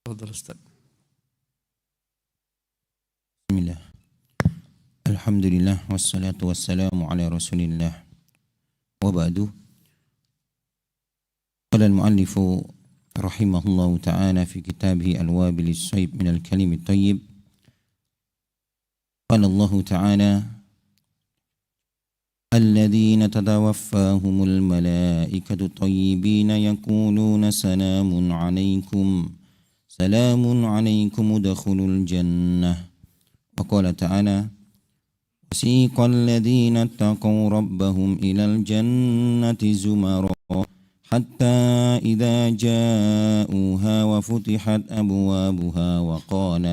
Tafadhal Ustaz. Bismillah. Alhamdulillah wassalatu wassalamu ala Rasulillah. Wa ba'du. Qala al-muallifu rahimahullahu ta'ala fi kitabih Al-Wabil as-Sayyib min al-Kalim at-Tayyib. Qala Allah ta'ala الذين تتوفاهم الملائكة طيبين يقولون سلام عليكم ادخلوا الجنة. وقال تعالى وسيق الذين اتقوا ربهم إلى الجنة زمرا حتى إذا جاءوها وفتحت أبوابها وقال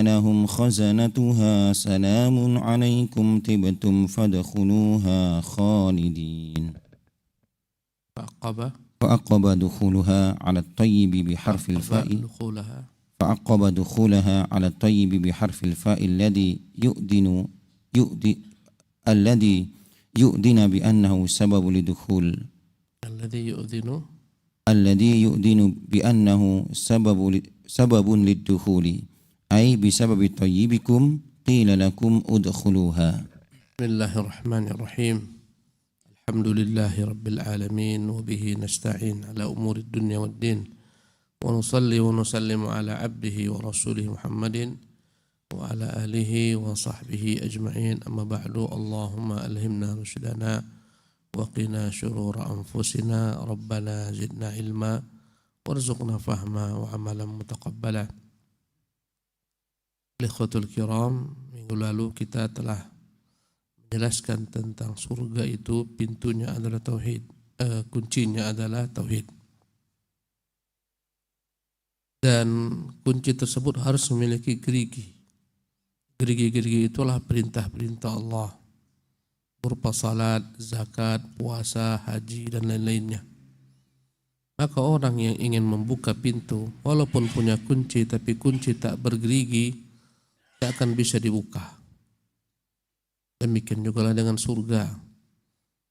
لهم خزنتها سلام عليكم طبتم فادخلوها خالدين. فأعقب دخولها على الطيب بحرف الفاء فعقب دخولها على الطيب بحرف الفاء الذي يؤذن بأنه سبب لدخول الذي يؤذن بأنه سبب للدخول أي بسبب طيبكم قيل لكم ادخلوها. بسم الله الرحمن الرحيم. الحمد لله رب العالمين وبه نستعين على أمور الدنيا والدين ونصلي ونسلم على عبده ورسوله محمد وعلى آله وصحبه أجمعين. أما بعد اللهم ألهمنا رشدنا وقنا شرور أنفسنا ربنا زدنا علما وارزقنا فهما وعملا متقبلا. Ikhwatul kiram, minggu lalu kita telah menjelaskan tentang surga itu pintunya adalah tauhid, kuncinya adalah tauhid. Dan kunci tersebut harus memiliki gerigi. Gerigi-gerigi itulah perintah-perintah Allah berupa salat, zakat, puasa, haji dan lain-lainnya. Maka orang yang ingin membuka pintu walaupun punya kunci tapi kunci tak bergerigi tidak akan bisa dibuka. Demikian juga lah dengan surga.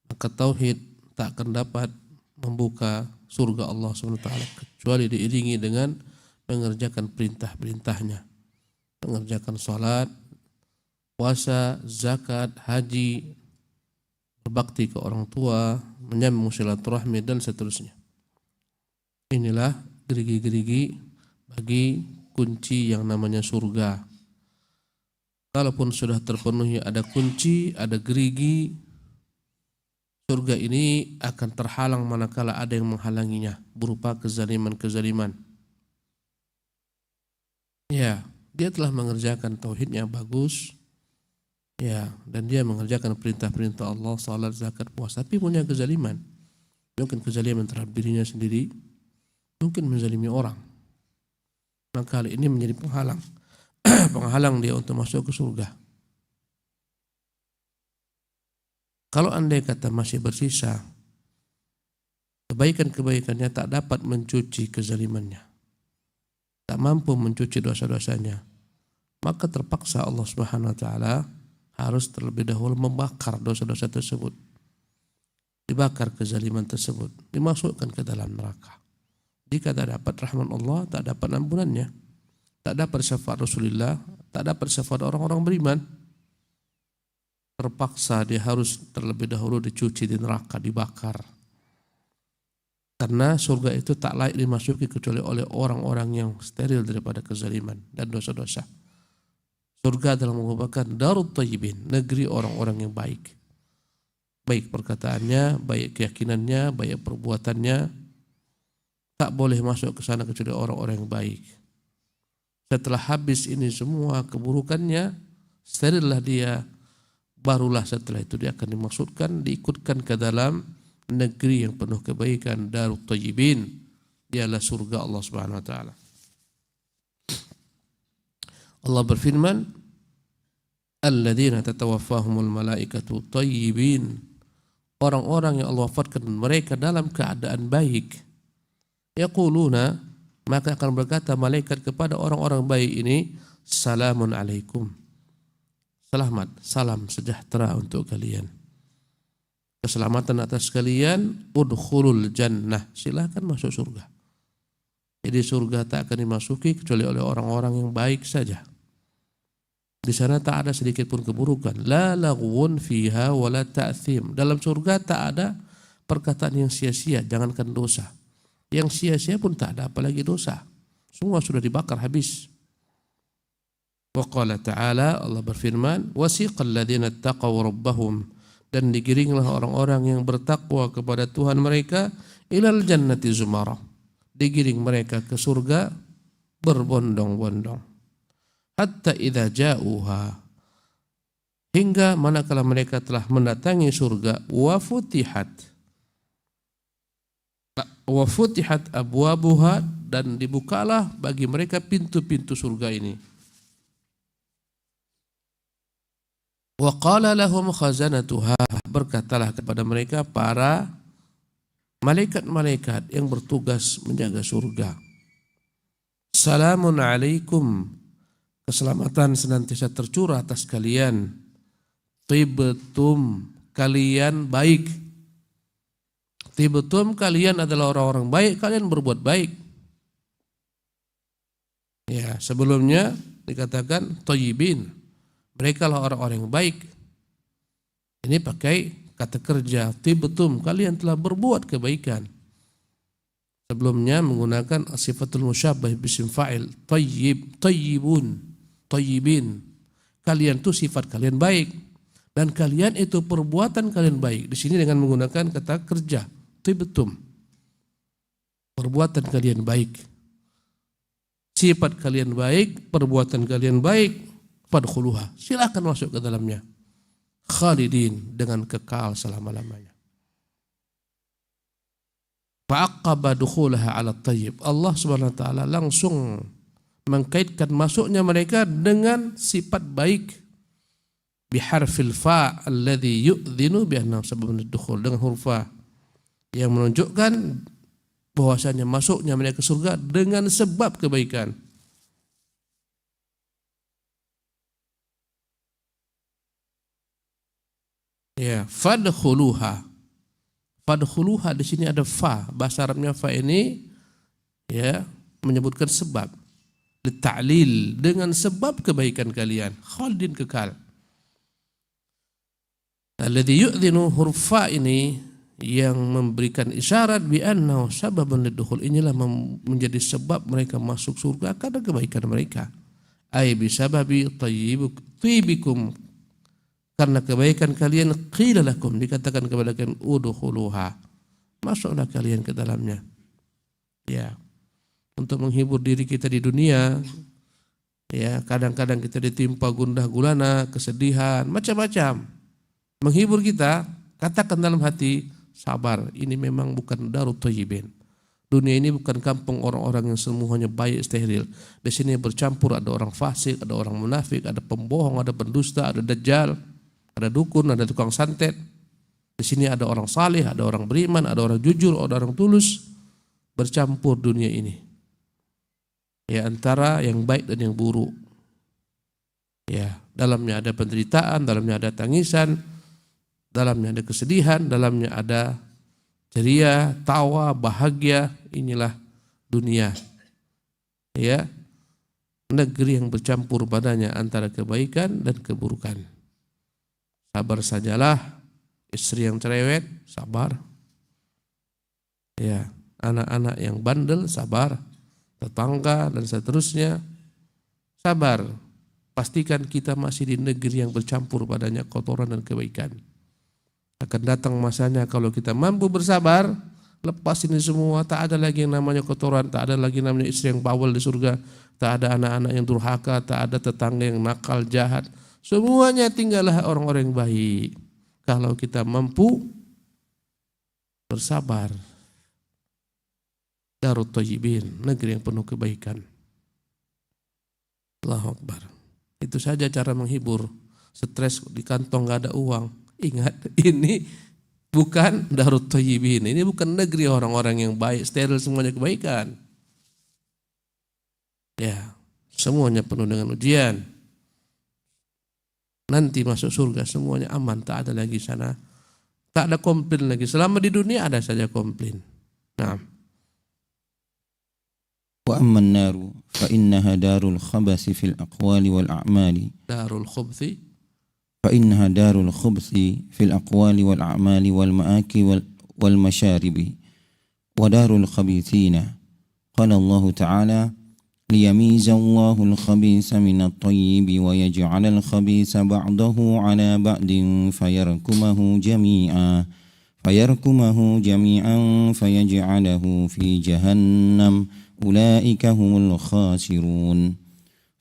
Maka tauhid tak akan dapat membuka surga Allah SWT kecuali diiringi dengan mengerjakan perintah-perintahnya, mengerjakan salat, puasa, zakat, haji, berbakti ke orang tua, menyambung silaturahmi dan seterusnya. Inilah gerigi-gerigi bagi kunci yang namanya surga. Kalaupun sudah terpenuhi ada kunci, ada gerigi, surga ini akan terhalang manakala ada yang menghalanginya berupa kezaliman-kezaliman. Ya, dia telah mengerjakan tauhidnya bagus. Ya, dan dia mengerjakan perintah-perintah Allah, salat, zakat, puasa, tapi punya kezaliman. Mungkin kezaliman terhadap dirinya sendiri, mungkin menzalimi orang. Maka hal ini menjadi penghalang dia untuk masuk ke surga. Kalau andai kata masih bersisa, kebaikan-kebaikannya tak dapat mencuci kezalimannya, tak mampu mencuci dosa-dosanya, maka terpaksa Allah Subhanahu wa taala harus terlebih dahulu membakar dosa-dosa tersebut, dibakar kezaliman tersebut, dimasukkan ke dalam neraka. Jika tak dapat rahmat Allah, tak dapat ampunannya, tak dapat syafaat Rasulullah, tak dapat syafaat orang-orang beriman, terpaksa dia harus terlebih dahulu dicuci di neraka, dibakar. Karena surga itu tak layak dimasuki kecuali oleh orang-orang yang steril daripada kezaliman dan dosa-dosa. Surga adalah merupakan darut thayyibin, negeri orang-orang yang baik. Baik perkataannya, baik keyakinannya, baik perbuatannya. Tak boleh masuk ke sana kecuali orang-orang yang baik. Setelah habis ini semua keburukannya, sterillah dia, barulah setelah itu dia akan diikutkan ke dalam negeri yang penuh kebaikan, darut thayyibin, dialah surga Allah Subhanahu wa taala. Allah berfirman, alladzina tatawaffahumul malaikatu thayyibin, orang-orang yang Allah wafatkan mereka dalam keadaan baik. Yaquluna, maka akan berkata malaikat kepada orang-orang baik ini, salamun alaikum, selamat, salam sejahtera untuk kalian, keselamatan atas kalian, udkhulul jannah, silakan masuk surga. Jadi surga tak akan dimasuki kecuali oleh orang-orang yang baik saja. Di sana tak ada sedikit pun keburukan. La laghwun fiha wa la ta'thim. Dalam surga tak ada perkataan yang sia-sia, jangankan dosa. Yang sia-sia pun tak ada, apalagi dosa. Semua sudah dibakar habis. Wa qala ta'ala, Allah berfirman, wasiqal ladzina taqaw rabbahum, dan digiringlah orang-orang yang bertakwa kepada Tuhan mereka ilal jannati zumara. Digiring mereka ke surga berbondong-bondong. Hatta idza ja'uha, hingga manakala mereka telah mendatangi surga, wa futihat abwabuha, dan dibukalah bagi mereka pintu-pintu surga ini. Wa qala lahum khazanatuha, berkatalah kepada mereka para malaikat-malaikat yang bertugas menjaga surga, salamun alaikum, keselamatan senantiasa tercurah atas kalian, tibtum, kalian baik. Tibtum, kalian adalah orang-orang baik, kalian berbuat baik. Ya, sebelumnya dikatakan thayyibin, mereka lah orang-orang yang baik. Ini pakai kata kerja tibtum, kalian telah berbuat kebaikan. Sebelumnya menggunakan sifatul musyabbah bisim fa'il, tayyib, tayyibun, tayyibin. Kalian itu sifat kalian baik dan kalian itu perbuatan kalian baik. Di sini dengan menggunakan kata kerja tibtum, perbuatan kalian baik, sifat kalian baik, perbuatan kalian baik. Fadkhuluha, silakan masuk ke dalamnya, khalidin, dengan kekal selama-lamanya. Fa'aqqaba dukhulaha 'ala thayyib, Allah Subhanahu wa taala langsung mengkaitkan masuknya mereka dengan sifat baik, biharfil fa alladhi yu'dhinu bi annahu sababun dukhul, dengan huruf fa yang menunjukkan bahwasanya masuknya mereka ke surga dengan sebab kebaikan. Ya, fadkhuluha. Fadkhuluha di sini ada fa, bahasa Arabnya fa ini ya menyebutkan sebab. Dita'lil, dengan sebab kebaikan kalian, khalidin, kekal. Alladzi yu'dhinu, huruf fa ini yang memberikan isyarat bi annahu sababun lidukhul, inilah menjadi sebab mereka masuk surga karena kebaikan mereka. Ai bisababi tayyibikum, karena kebaikan kalian, qila lakum, dikatakan kepada kalian udkhuluha, masuklah kalian ke dalamnya. Ya, untuk menghibur diri kita di dunia. Ya, kadang-kadang kita ditimpa gundah gulana, kesedihan, macam-macam. Menghibur kita, katakan dalam hati, sabar, ini memang bukan darut thayyibin. Dunia ini bukan kampung orang-orang yang semuanya baik, steril. Di sini bercampur, ada orang fasik, ada orang munafik, ada pembohong, ada pendusta, ada dajjal, ada dukun, ada tukang santet. Di sini ada orang saleh, ada orang beriman, ada orang jujur, ada orang tulus. Bercampur dunia ini. Ya, antara yang baik dan yang buruk. Ya, dalamnya ada penderitaan, dalamnya ada tangisan, dalamnya ada kesedihan, dalamnya ada ceria, tawa, bahagia. Inilah dunia. Ya, negeri yang bercampur padanya antara kebaikan dan keburukan. Sabar sajalah, istri yang cerewet, sabar. Ya, anak-anak yang bandel, sabar. Tetangga dan seterusnya, sabar. Pastikan kita masih di negeri yang bercampur padanya kotoran dan kebaikan. Akan datang masanya kalau kita mampu bersabar, lepas ini semua, tak ada lagi yang namanya kotoran, tak ada lagi namanya istri yang bawel di surga, tak ada anak-anak yang durhaka, tak ada tetangga yang nakal, jahat. Semuanya tinggallah orang-orang yang baik. Kalau kita mampu bersabar. Darut thayyibin, negeri yang penuh kebaikan. Allahu Akbar. Itu saja cara menghibur. Stres di kantong gak ada uang. Ingat, ini bukan darut thayyibin. Ini bukan negeri orang-orang yang baik, steril, semuanya kebaikan. Ya, semuanya penuh dengan ujian. Nanti masuk surga semuanya aman, tak ada lagi sana, tak ada komplain lagi. Selama di dunia ada saja komplain. Nah, وأما النار فإنها دار الخبث في الأقوال والأعمال فإنها دار الخبث في الأقوال والأعمال والمآكل والمشارب ودار الخبيثين. قال الله تعالى: ليميز الله الخبيث من الطيب ويجعل الخبيث بعضه على بعض فيركمه جميعا فيجعله في جهنم أولئك هم الخاسرون.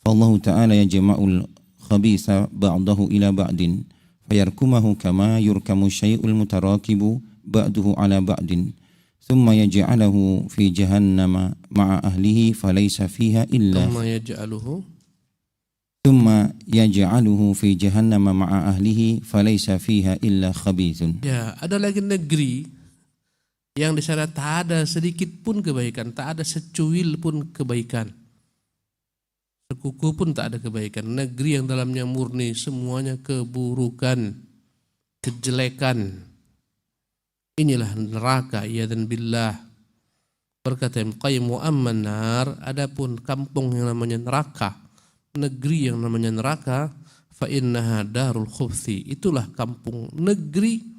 فالله تعالى يجمع الخبيث بعضه إلى بعض فيركمه كما يركم الشيء المتراكب بعضه على بعض ثم يجعله في جهنم مع أهله فليس فيها إلا خبيث. Ya, ada lagi negeri yang di sana tak ada sedikit pun kebaikan, tak ada secuil pun kebaikan, sekuku pun tak ada kebaikan. Negeri yang dalamnya murni semuanya keburukan, kejelekan. Inilah neraka, iyadzan billah. Berkata Ibnu Qayyim, wa amman nar, adapun kampung yang namanya neraka, negeri yang namanya neraka, fa innaha darul khubthi, itulah kampung negeri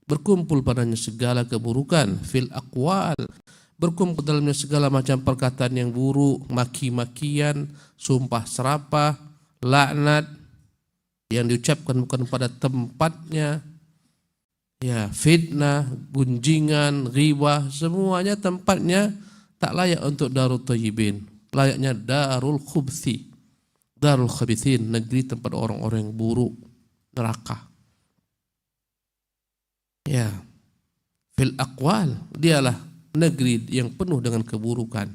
berkumpul padanya segala keburukan, fil aqwal, berkumpul dalamnya segala macam perkataan yang buruk, maki-makian, sumpah serapah, laknat yang diucapkan bukan pada tempatnya, ya, fitnah, gunjingan, ghibah, semuanya tempatnya tak layak untuk darul thayyibin, layaknya darul khubthi, darul khabithin, negeri tempat orang-orang yang buruk, neraka. Ya, fil aqwal, dialah negeri yang penuh dengan keburukan,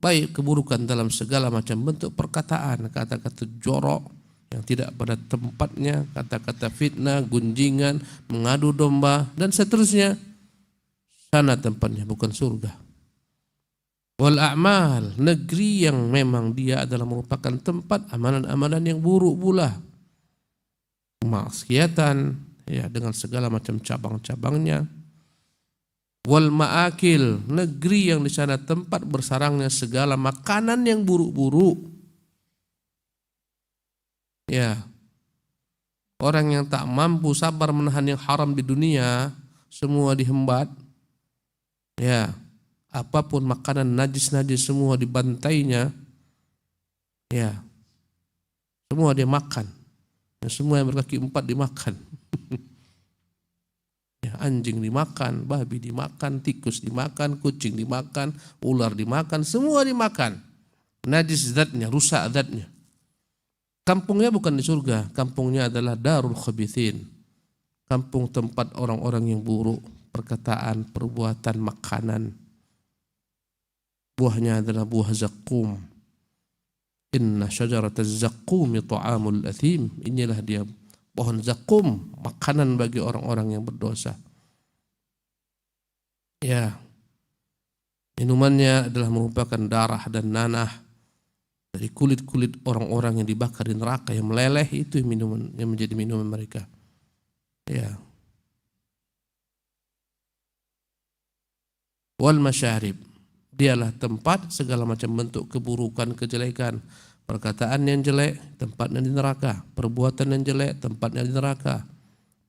baik keburukan dalam segala macam bentuk perkataan, kata-kata jorok yang tidak pada tempatnya, kata-kata fitnah, gunjingan, mengadu domba, dan seterusnya. Sana tempatnya bukan surga. Wal a'mal, negeri yang memang dia adalah merupakan tempat amalan-amalan yang buruk pula. Maksiatan, ya, dengan segala macam cabang-cabangnya. Wal ma'akil, negeri yang di sana tempat bersarangnya segala makanan yang buruk-buruk. Ya, orang yang tak mampu sabar menahan yang haram di dunia, semua dihembat. Ya, apapun makanan najis-najis semua dibantainya. Ya, semua dia makan. Ya, semua yang berkaki 4 dimakan. Ya, anjing dimakan, babi dimakan, tikus dimakan, kucing dimakan, ular dimakan, semua dimakan. Najis zatnya, rusak zatnya. Kampungnya bukan di surga, kampungnya adalah darul khabithin, kampung tempat orang-orang yang buruk, perkataan, perbuatan, makanan. Buahnya adalah buah zakum. Inna syajarataz zakumi ta'amul athim. Inilah dia pohon zakum, makanan bagi orang-orang yang berdosa. Ya, minumannya adalah merupakan darah dan nanah dari kulit-kulit orang-orang yang dibakar di neraka yang meleleh, itu minuman yang menjadi minuman mereka. Ya. Wal masyarib, dialah tempat segala macam bentuk keburukan, kejelekan, perkataan yang jelek, tempatnya di neraka, perbuatan yang jelek, tempatnya di neraka,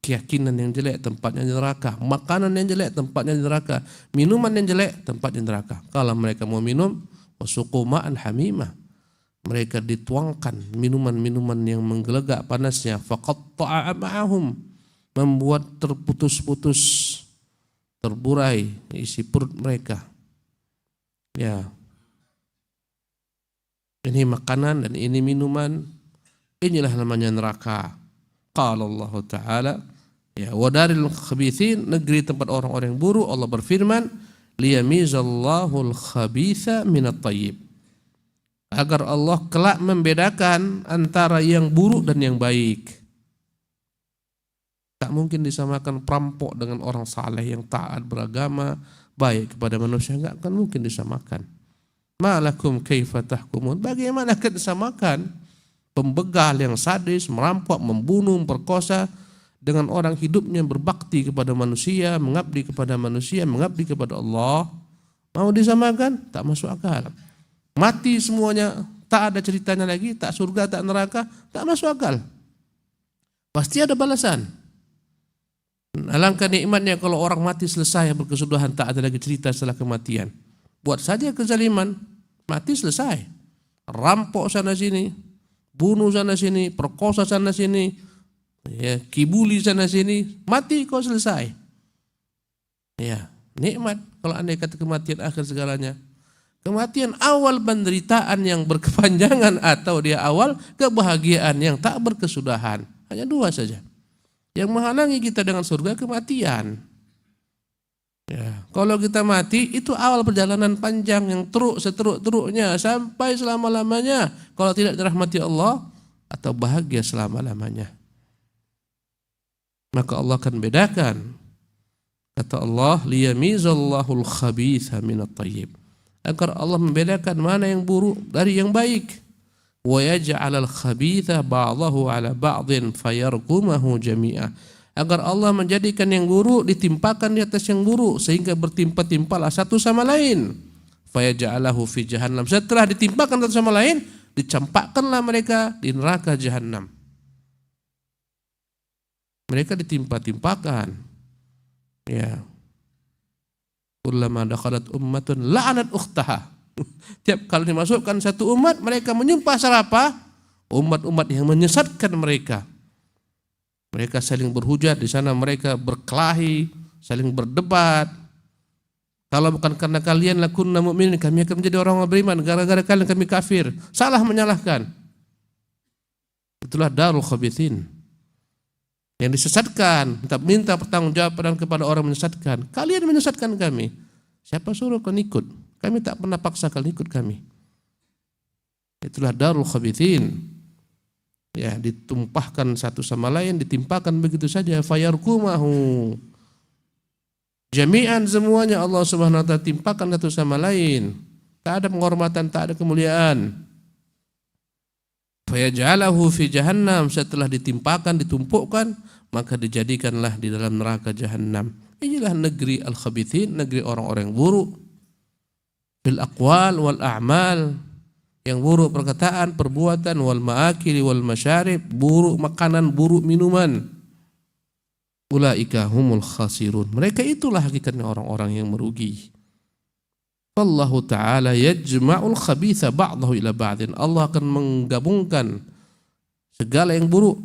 keyakinan yang jelek, tempatnya di neraka, makanan yang jelek, tempatnya di neraka, minuman yang jelek, tempatnya di neraka. Kalau mereka mau minum, wasuqu ma'an hamimah, mereka dituangkan minuman-minuman yang menggelegak panasnya, faqatta'a ma'ahum, membuat terputus-putus, terburai isi perut mereka. Ya, ini makanan dan ini minuman, inilah namanya neraka. Qala Allah Ta'ala, ya, wadaril khabithin, negeri tempat orang-orang yang buruk. Allah berfirman, liyamizallahu al-khabitha minat tayyib, agar Allah kelak membedakan antara yang buruk dan yang baik. Tak mungkin disamakan perampok dengan orang saleh yang taat beragama, baik kepada manusia, enggak akan mungkin disamakan. Malakum kaifa tahkumun, bagaimana akan disamakan pembegal yang sadis, merampok, membunuh, memperkosa dengan orang hidupnya berbakti kepada manusia, mengabdi kepada manusia, mengabdi kepada Allah? Mau disamakan? Tak masuk akal. Mati semuanya, tak ada ceritanya lagi, tak surga, tak neraka, tak masuk akal. Pasti ada balasan. Alangkah nikmatnya kalau orang mati selesai berkesudahan, tak ada lagi cerita setelah kematian. Buat saja kezaliman, mati selesai. Rampok sana sini, bunuh sana sini, perkosa sana sini, ya, kibuli sana sini, mati kau selesai. Ya, nikmat kalau andai kata kematian akhir segalanya. Kematian awal penderitaan yang berkepanjangan atau dia awal kebahagiaan yang tak berkesudahan. Hanya dua saja. Yang menghalangi kita dengan surga kematian. Ya, kalau kita mati itu awal perjalanan panjang yang seteruk-teruknya sampai selama-lamanya. Kalau tidak dirahmati Allah atau bahagia selama-lamanya. Maka Allah akan bedakan. Kata Allah, liyamizallahul khabitha minat tayyib. Agar Allah membedakan mana yang buruk dari yang baik. Wa yaj'alal khabitha ba'dahu 'ala ba'din fayarqumahu jami'a. Agar Allah menjadikan yang buruk ditimpakan di atas yang buruk sehingga bertimpa-timpalah satu sama lain. Fayaj'alahu fi jahannam. Setelah ditimpakan satu sama lain, dicampakkanlah mereka di neraka jahannam. Mereka ditimpa-timpakan. Ya. Kullama dakhalat ummatun la'anat ukhtaha. Tiap kali dimasukkan satu umat, mereka menyumpah serapah umat-umat yang menyesatkan mereka. Mereka saling berhujat di sana, mereka berkelahi, saling berdebat. Kalau bukan karena kalian lakunna mu'minin, kami akan menjadi orang beriman. Gara-gara kalian kami kafir. Salah menyalahkan. Itulah darul khabithin. Yang disesatkan, minta pertanggungjawaban kepada orang menyesatkan. Kalian menyesatkan kami. Siapa suruh kalian ikut? Kami tak pernah paksa kalian ikut kami. Itulah darul khabithin. Ya, ditumpahkan satu sama lain, ditimpakan begitu saja. Fayarkumahu. Jami'an semuanya Allah Subhanahu wa ta'ala timpakan satu sama lain. Tak ada penghormatan, tak ada kemuliaan. Fayaj'alahu fi jahannam. Setelah ditimpakan, ditumpukkan, maka dijadikanlah di dalam neraka jahannam. Inilah negeri al-khabithin, negeri orang-orang yang buruk. Fil aqwal wal a'mal, yang buruk perkataan, perbuatan, wal ma'akili wal masyarib, buruk makanan, buruk minuman. Ulaika humul khasirun. Mereka itulah hakikatnya orang-orang yang merugi. Wallahu ta'ala yajma'ul khabitha ba'dahu ila ba'din. Allah akan menggabungkan segala yang buruk.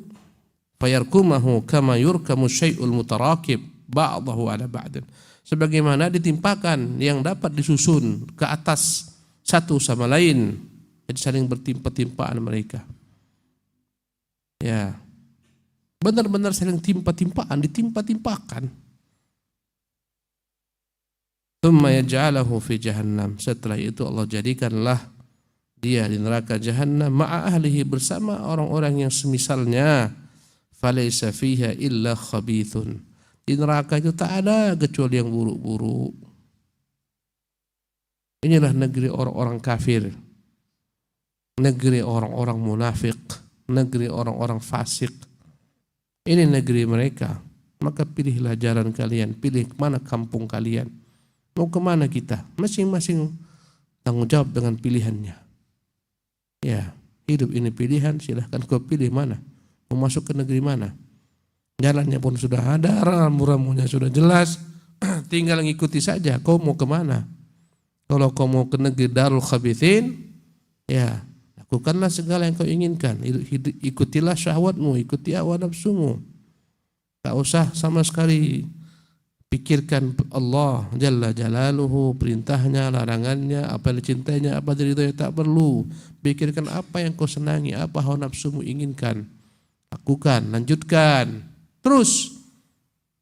Fayarkumahu kama yurkamu syai'ul mutarakib ba'dahu ala ba'din. Sebagaimana ditimpakan yang dapat disusun ke atas satu sama lain. Jadi saling bertimpa-timpaan mereka. Ya, benar-benar saling timpa-timpaan, ditimpa-timpakan. Tsumma yaj'alahu fi jahannam. Setelah itu Allah jadikanlah dia di neraka jahannam ma'a ahlihi, bersama orang-orang yang semisalnya. Falaysa fiha illa khabithun. Di neraka itu tak ada kecuali yang buruk-buruk. Inilah negeri orang-orang kafir. Negeri orang-orang munafik. Negeri orang-orang fasik. Ini negeri mereka. Maka pilihlah jalan kalian. Pilih mana kampung kalian. Mau kemana kita? Masing-masing tanggung jawab dengan pilihannya. Ya, hidup ini pilihan. Silahkan kau pilih mana. Mau masuk ke negeri mana. Jalannya pun sudah ada, rambu-rambunya sudah jelas, tinggal ngikuti saja. Kau mau kemana? Kalau kau mau ke negeri darul khabithin, ya lakukanlah segala yang kau inginkan. Ikutilah syahwatmu, ikuti hawa nafsumu. Tak usah sama sekali pikirkan Allah Jalla Jalaluhu, perintahnya, larangannya, apa yang dicintainya, apa diridhoinya, tak perlu. Pikirkan apa yang kau senangi, apa hawa nafsumu inginkan. Lakukan, lanjutkan. Terus,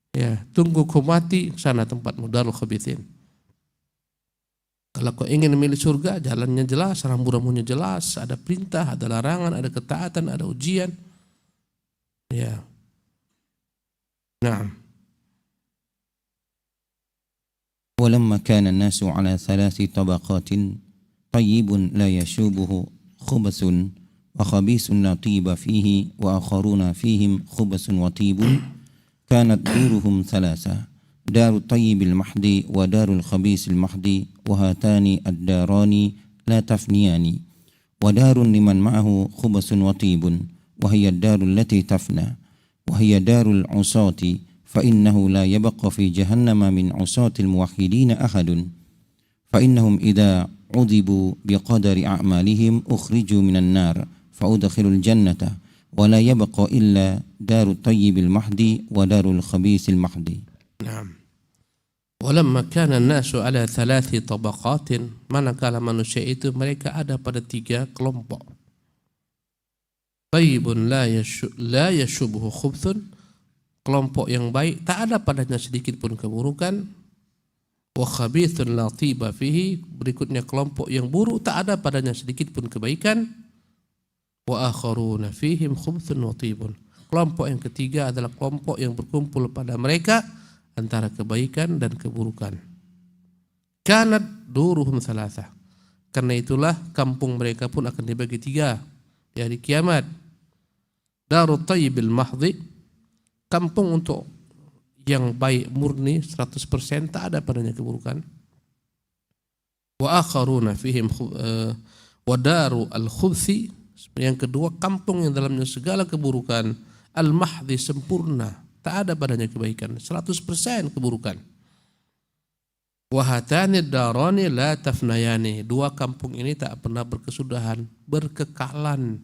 ya, tunggu kau mati, sana tempatmu darul khabithin. Kalau kau ingin memilih surga, jalannya jelas, rambu-rambunya jelas, ada perintah, ada larangan, ada ketaatan, ada ujian. Ya. Nah. ولما كان الناس على 3 طبقات طيب لا يشوبه خبث وخبيث لا طيب فيه وآخرون فيهم خبث وطيب كانت دورهم 3 دار الطيب المحض ودار الخبيث المحض وهاتان الداران لا تفنيان ودار لمن معه خبث وطيب وهي الدار التي تفنى وهي دار العصاة فإنه لا يبقى في جهنم من عصاة الموحدين أحد فإنهم إذا عذبوا بقدر أعمالهم أخرجوا من النار فأدخلوا الجنة ولا يبقى إلا دار الطيب المحضي ودار الخبيث المحضي. Naam. Walamma kana an-nasu ala 3 tabaqatin, manakala manusia itu mereka ada pada 3 kelompok. Tayyibun la yashubhu khubthun, kelompok yang baik tak ada padanya sedikit pun keburukan. Wa khabithun la tiba fihi, berikutnya kelompok yang buruk tak ada padanya sedikit pun kebaikan. Wa akharuna fihim khubthun wa tibun, kelompok yang ketiga adalah kelompok yang berkumpul pada mereka antara kebaikan dan keburukan. Kanat duruhum thalatha, karena itulah kampung mereka pun akan dibagi 3 di hari kiamat. Darut tayyibil mahdhi, kampung untuk yang baik murni 100%, tak ada padanya keburukan. Wa akharuna fihim wa daru al-khubthi, yang kedua kampung yang dalamnya segala keburukan, al-mahdhi, sempurna, tak ada padanya kebaikan, 100% keburukan. Wahatani darani la tafnayani, 2 kampung ini tak pernah berkesudahan, berkekalan.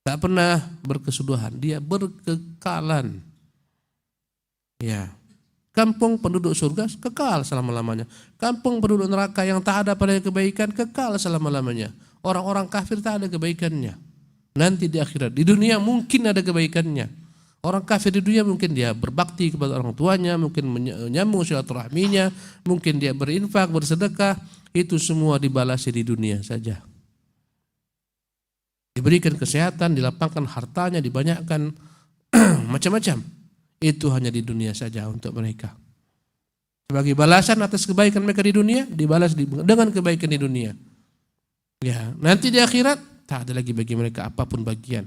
Tak pernah berkesudahan, dia berkekalan. Ya. Kampung penduduk surga kekal selama-lamanya. Kampung penduduk neraka yang tak ada padanya kebaikan kekal selama-lamanya. Orang-orang kafir tak ada kebaikannya. Nanti di akhirat, di dunia mungkin ada kebaikannya. Orang kafir di dunia mungkin dia berbakti kepada orang tuanya, mungkin menyambung silaturahminya, mungkin dia berinfak, bersedekah, itu semua dibalasi di dunia saja. Diberikan kesehatan, dilapangkan hartanya, dibanyakkan macam-macam. Itu hanya di dunia saja untuk mereka. Sebagai balasan atas kebaikan mereka di dunia, dibalas dengan kebaikan di dunia. Ya, nanti di akhirat tak ada lagi bagi mereka apapun bagian.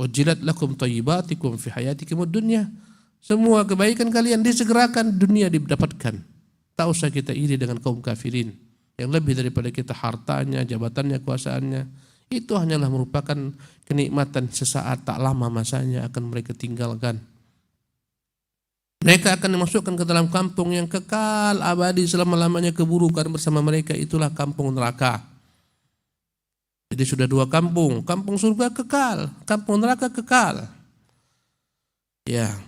Ujilat lakum thayyibatikum fi hayatikum ad-dunya. Semua kebaikan kalian disegerakan, dunia didapatkan. Tak usah kita iri dengan kaum kafirin yang lebih daripada kita hartanya, jabatannya, kuasaannya. Itu hanyalah merupakan kenikmatan sesaat, tak lama masanya akan mereka tinggalkan. Mereka akan dimasukkan ke dalam kampung yang kekal abadi selama-lamanya keburukan bersama mereka, itulah kampung neraka. Jadi sudah 2 kampung, kampung surga kekal, kampung neraka kekal. Ya.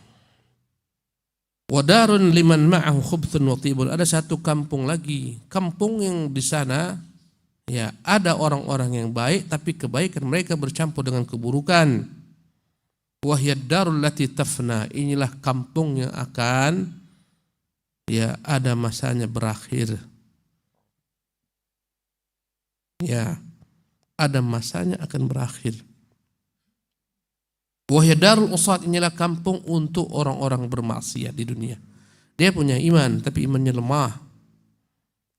Wadarun liman ma'ahu khubthun wa tibun, ada 1 kampung lagi, kampung yang di sana ya ada orang-orang yang baik tapi kebaikan mereka bercampur dengan keburukan. Wahyad darul lati tafna, inilah kampung yang akan ya ada masanya berakhir. Ya, ada masanya akan berakhir. Wahyad darul usad, inilah kampung untuk orang-orang bermaksiat di dunia. Dia punya iman tapi imannya lemah.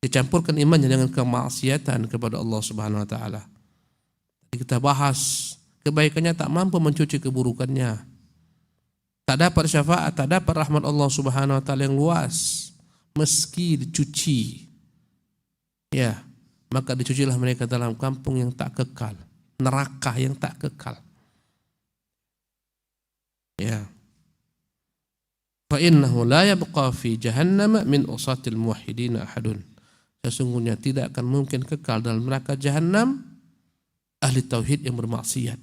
Dicampurkan imannya dengan kemaksiatan kepada Allah Subhanahu wa taala. Kita bahas kebaikannya tak mampu mencuci keburukannya. Tak dapat syafaat, tak dapat rahmat Allah Subhanahu wa taala yang luas. Meski dicuci, ya, maka dicucilah mereka dalam kampung yang tak kekal, neraka yang tak kekal. Ya. Fa innahu la yabqa fi jahannam min usatil muwahhidin ahadun. Sesungguhnya tidak akan mungkin kekal dalam neraka jahanam ahli tauhid yang bermaksiat.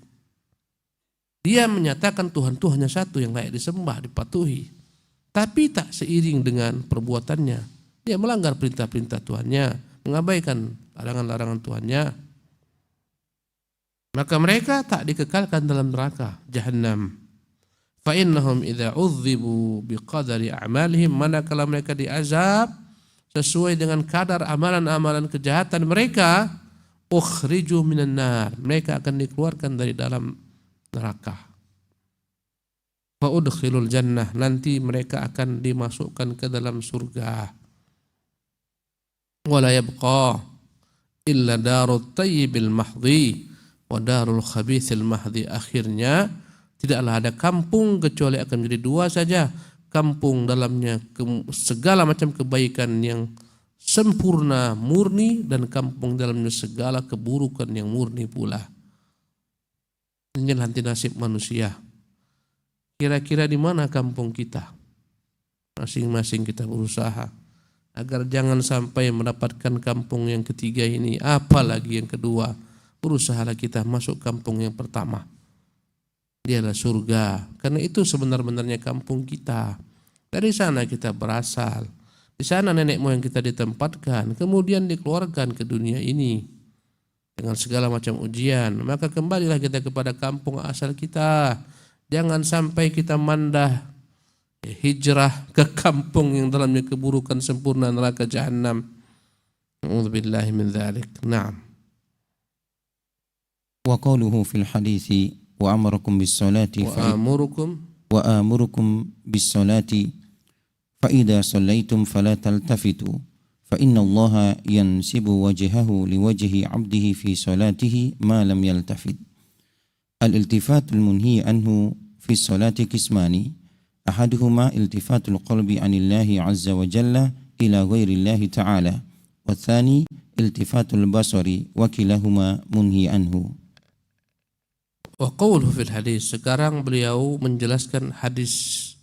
Dia menyatakan Tuhan itu hanya satu yang layak disembah, dipatuhi. Tapi tak seiring dengan perbuatannya. Dia melanggar perintah-perintah Tuhannya, mengabaikan larangan-larangan Tuhannya. Maka mereka tak dikekalkan dalam neraka jahanam. Fa innahum idza udzibu biqadari a'malihim, manakala mereka diazab sesuai dengan kadar amalan-amalan kejahatan mereka, ukhriju minan nar, mereka akan dikeluarkan dari dalam neraka. Fa udkhilul jannah, nanti mereka akan dimasukkan ke dalam surga. Wala yabqa illa darut tayyibil mahdhi wa darul khabithil mahdhi, akhirnya tidaklah ada kampung kecuali akan menjadi 2 saja. Kampung dalamnya segala macam kebaikan yang sempurna, murni, dan kampung dalamnya segala keburukan yang murni pula. Ini nanti nasib manusia. Kira-kira di mana kampung kita? Masing-masing kita berusaha agar jangan sampai mendapatkan kampung yang ketiga ini, apalagi yang kedua. Berusahalah kita masuk kampung yang pertama. Dia adalah surga. Karena itu sebenar-benarnya kampung kita. Dari sana kita berasal. Di sana nenek moyang kita ditempatkan, kemudian dikeluarkan ke dunia ini dengan segala macam ujian. Maka kembalilah kita kepada kampung asal kita. Jangan sampai kita mandah hijrah ke kampung yang dalamnya keburukan sempurna, neraka jahannam. A'udzubillahi min dzalik. Naam. وقوله في الحديث وأمركم بالصلاة وآمركم بالصلاة فإذا صليتم فلا تلتفتوا فإن الله ينسب وجهه لوجه عبده في صلاته ما لم يلتفت. الالتفات المنهي عنه في الصلاة قسمان، أحدهما التفات القلب عن الله عز وجل إلى غير الله تعالى، والثاني التفات البصر وكلاهما منهي عنه. Wa qawluhu fil hadis. Sekarang beliau menjelaskan hadis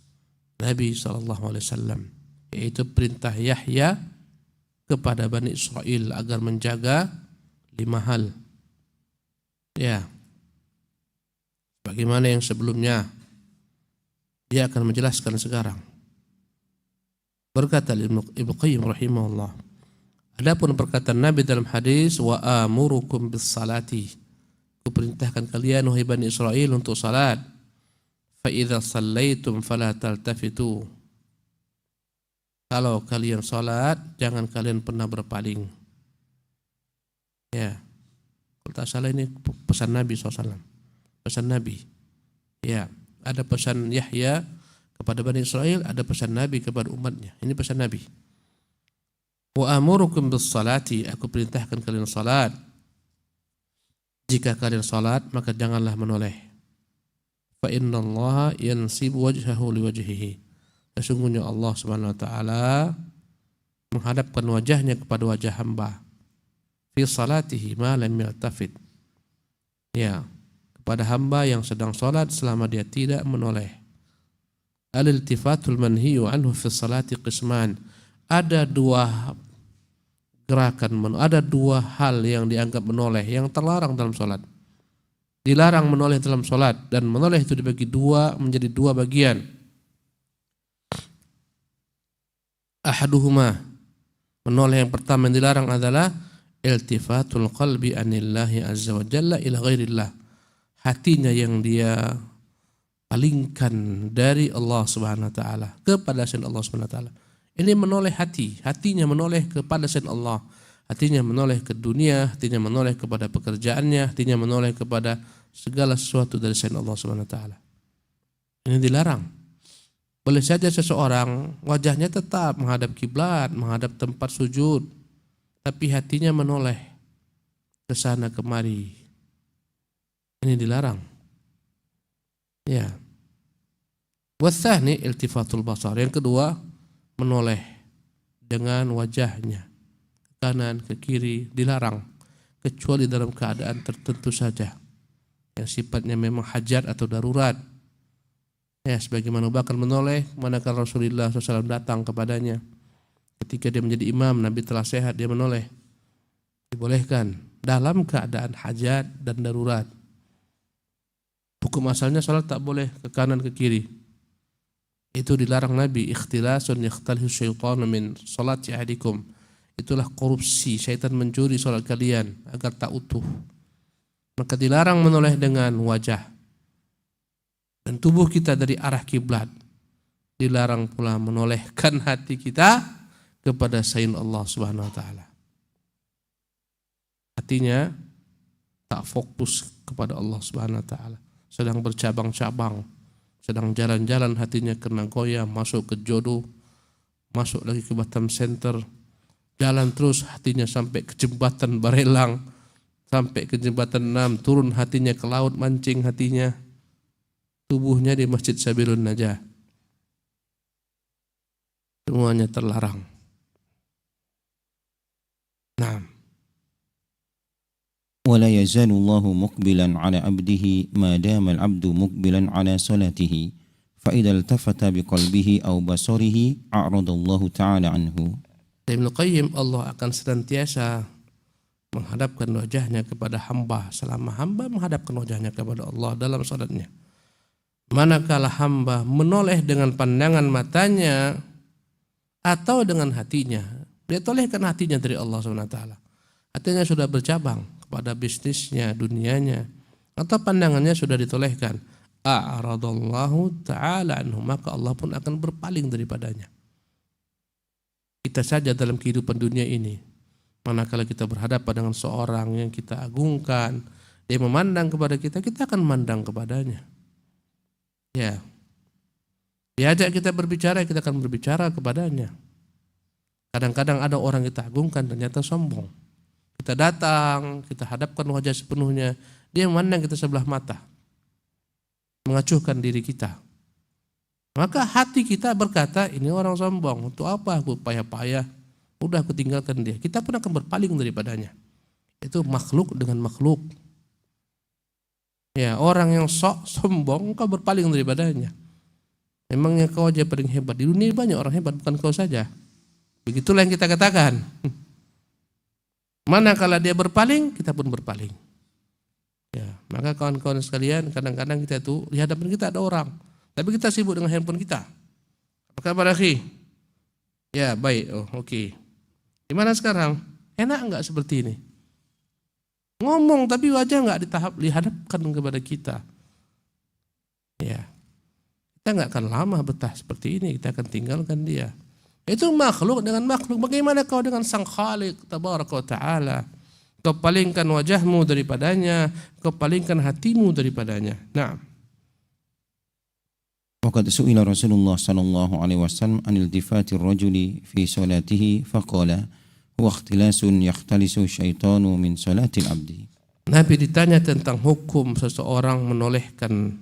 Nabi SAW, yaitu perintah Yahya kepada Bani Israel agar menjaga 5 hal. Ya, bagaimana yang sebelumnya, dia akan menjelaskan sekarang. Berkata Ibnu Qayyim rahimahullah, adapun perkataan Nabi dalam hadis wa amurukum bis salati, kuperintahkan kalian wahai Bani Israel untuk salat. Fa idza shallaitum fala taltafitu, kalau kalian salat jangan kalian pernah berpaling. Ya, kalau tak salah ini pesan Nabi SAW, pesan Nabi. Ya, ada pesan Yahya kepada Bani Israel, ada pesan Nabi kepada umatnya. Ini pesan Nabi. Wa amurukum bis salati, aku perintahkan kalian salat. Jika kalian salat maka janganlah menoleh. Fa innallaha yansibu wajhahu liwajhihi. Sesungguhnya Allah Subhanahu wa taala menghadapkan wajahnya kepada wajah hamba. Fi salatihi ma lam yaltafit. Ya, kepada hamba yang sedang salat selama dia tidak menoleh. Al-iltifatul manhiyu anhu fi salati qisman. Ada 2 gerakan, ada 2 hal yang dianggap menoleh, yang terlarang dalam salat. Dilarang menoleh dalam salat, dan menoleh itu dibagi menjadi 2 bagian. Ahaduhuma, menoleh yang pertama yang dilarang adalah iltifatul qalbi anillahi azza wa jalla ila ghairillah. Hatinya yang dia palingkan dari Allah Subhanahu wa taala kepada selain Allah Subhanahu wa taala. Ini menoleh hatinya menoleh kepada selain Allah, hatinya menoleh ke dunia, hatinya menoleh kepada pekerjaannya, hatinya menoleh kepada segala sesuatu dari selain Allah Subhanahu wa taala. Ini dilarang. Boleh saja seseorang wajahnya tetap menghadap kiblat, menghadap tempat sujud, tapi hatinya menoleh ke sana kemari. Ini dilarang. Ya. Wathani iltifatul basar. Yang kedua, menoleh dengan wajahnya ke kanan ke kiri, dilarang kecuali dalam keadaan tertentu saja yang sifatnya memang hajat atau darurat. Ya, sebagaimana bahkan menoleh manakala Rasulullah SAW datang kepadanya ketika dia menjadi imam, Nabi telah sehat, dia menoleh. Dibolehkan dalam keadaan hajat dan darurat. Hukum asalnya salat tak boleh ke kanan ke kiri. Itu dilarang Nabi. Ikhtilasun yakhtalihu syaitanu min salati ahadikum. Itulah korupsi, syaitan mencuri salat kalian agar tak utuh. Maka dilarang menoleh dengan wajah dan tubuh kita dari arah kiblat. Dilarang pula menolehkan hati kita kepada selain Allah Subhanahu wa taala. Hatinya tak fokus kepada Allah Subhanahu wa taala. Sedang bercabang-cabang, sedang jalan-jalan hatinya kena goyah, masuk ke jodoh, masuk lagi ke Batam Center, jalan terus hatinya sampai ke jembatan Barelang, sampai ke jembatan 6, turun hatinya ke laut, mancing hatinya, tubuhnya di Masjid Sabilun Najah. Semuanya terlarang. ولا يزال الله مقبلا على عبده ما دام العبد مقبلا على صلاته فإذا التفت بقلبه أو بصره أعرض الله تعالى عنه. Ibnu Qayyim, Allah akan senantiasa menghadapkan wajahnya kepada hamba selama hamba menghadapkan wajahnya kepada Allah dalam salatnya. Manakala hamba menoleh dengan pandangan matanya atau dengan hatinya, dia tolehkan hatinya dari Allah SWT. Hatinya sudah bercabang kepada bisnisnya, dunianya, atau pandangannya sudah ditolehkan, a'radallahu ta'ala anhu, maka Allah pun akan berpaling daripadanya. Kita saja dalam kehidupan dunia ini, manakala kita berhadapan dengan seorang yang kita agungkan, dia memandang kepada kita, kita akan memandang kepadanya. Ya, diajak kita berbicara, kita akan berbicara kepadanya. Kadang-kadang ada orang kita agungkan ternyata sombong. Kita datang, kita hadapkan wajah sepenuhnya, dia memandang kita sebelah mata, mengacuhkan diri kita. Maka hati kita berkata, ini orang sombong, untuk apa aku payah-payah, udah aku tinggalkan dia. Kita pun akan berpaling daripadanya. Itu makhluk dengan makhluk. Ya, orang yang sok sombong, kau berpaling daripadanya. Memangnya kau aja paling hebat. Di dunia banyak orang hebat, bukan kau saja. Begitulah yang kita katakan. Manakala dia berpaling, kita pun berpaling. Ya, maka kawan-kawan sekalian, kadang-kadang kita itu di hadapan kita ada orang, tapi kita sibuk dengan handphone kita. Apa kabar, akhi? Ya, baik. Oh, oke. Gimana sekarang? Enak enggak seperti ini? Ngomong tapi wajah enggak dihadapkan kepada kita. Ya. Kita enggak akan lama betah seperti ini, kita akan tinggalkan dia. Itu makhluk dengan makhluk. Bagaimana kau dengan Sang Khaliq Tabaraka wa Ta'ala? Kau palingkan wajahmu daripadanya, kau palingkan hatimu daripadanya. Nah. وقد سئل رسول الله صلى الله عليه وسلم عن التفات الرجل في صلاته فقال هو اختلاس يختلس الشيطان من صلاة العبد. Nabi ditanya tentang hukum seseorang menolehkan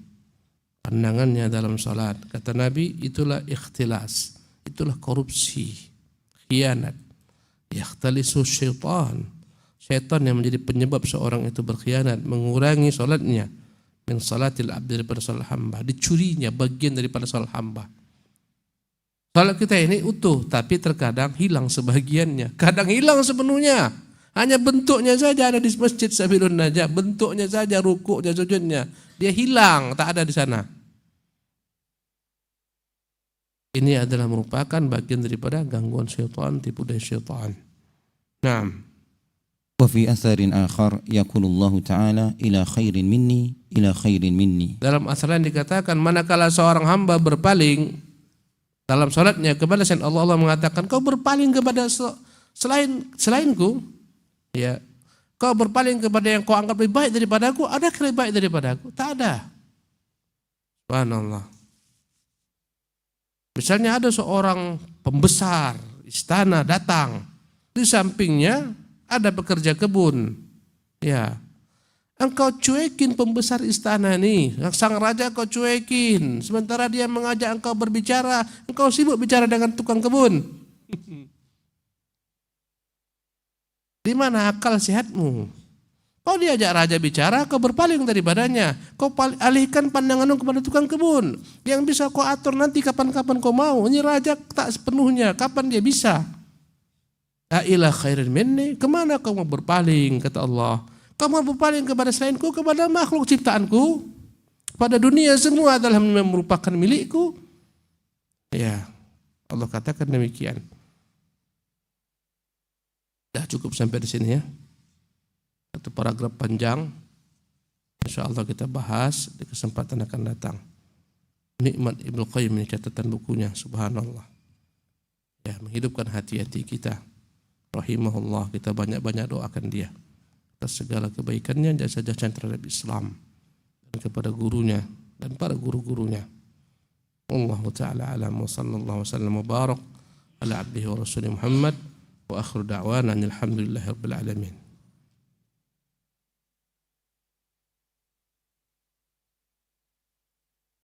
pandangannya dalam salat. Kata Nabi, itulah ikhtilas, itulah korupsi, khianat. Yakhtalisu syaitan, syaitan yang menjadi penyebab seorang itu berkhianat, mengurangi salatnya. Min salatil abdi, daripada salat hamba, dicurinya bagian daripada salat hamba. Salat kita ini utuh, tapi terkadang hilang sebagiannya, kadang hilang sepenuhnya. Hanya bentuknya saja ada di masjid Sabilun Najah, bentuknya saja, rukuknya, sujudnya, dia hilang, tak ada di sana. Ini adalah merupakan bagian daripada gangguan syaitan, tipu daya syaitan. Nah. وفي أثر آخر يقول الله تعالى إلى خير مني إلى خير مني. Dalam asar lain dikatakan, manakala seorang hamba berpaling dalam salatnya kepada selain Allah, Allah mengatakan, kau berpaling kepada selainku, ya, kau berpaling kepada yang kau anggap lebih baik daripadaku. Ada lebih baik daripadaku? Tak ada. Subhanallah. Misalnya ada seorang pembesar istana datang, di sampingnya ada pekerja kebun, ya, engkau cuekin pembesar istana ini, sang raja kau cuekin, sementara dia mengajak engkau berbicara, engkau sibuk bicara dengan tukang kebun. Di mana akal sehatmu? Kau diajak raja bicara, kau berpaling daripadanya, kau alihkan pandanganmu kepada tukang kebun, yang bisa kau atur nanti kapan-kapan kau mau. Ini raja tak sepenuhnya, kapan dia bisa? Ila khairin minni, kemana kau mau berpaling, kata Allah. Kau mau berpaling kepada selainku, kepada makhluk ciptaanku, pada dunia semua adalah merupakan milikku. Ya, Allah katakan demikian. Dah cukup sampai di sini ya. Satu paragraf panjang. InsyaAllah kita bahas di kesempatan akan datang. Nikmat Ibnu Qayyim ini catatan bukunya, subhanallah. Ya, menghidupkan hati-hati kita. Rahimahullah, kita banyak-banyak doakan dia atas segala kebaikannya, jasa-jasa terhadap Islam, dan kepada gurunya dan para guru-gurunya. Wallahu ta'ala alam, wa sallallahu wasallam wa barak ala abdihi wa rasulih Muhammad, wa akhiru da'wana alhamdulillahi rabbil alamin.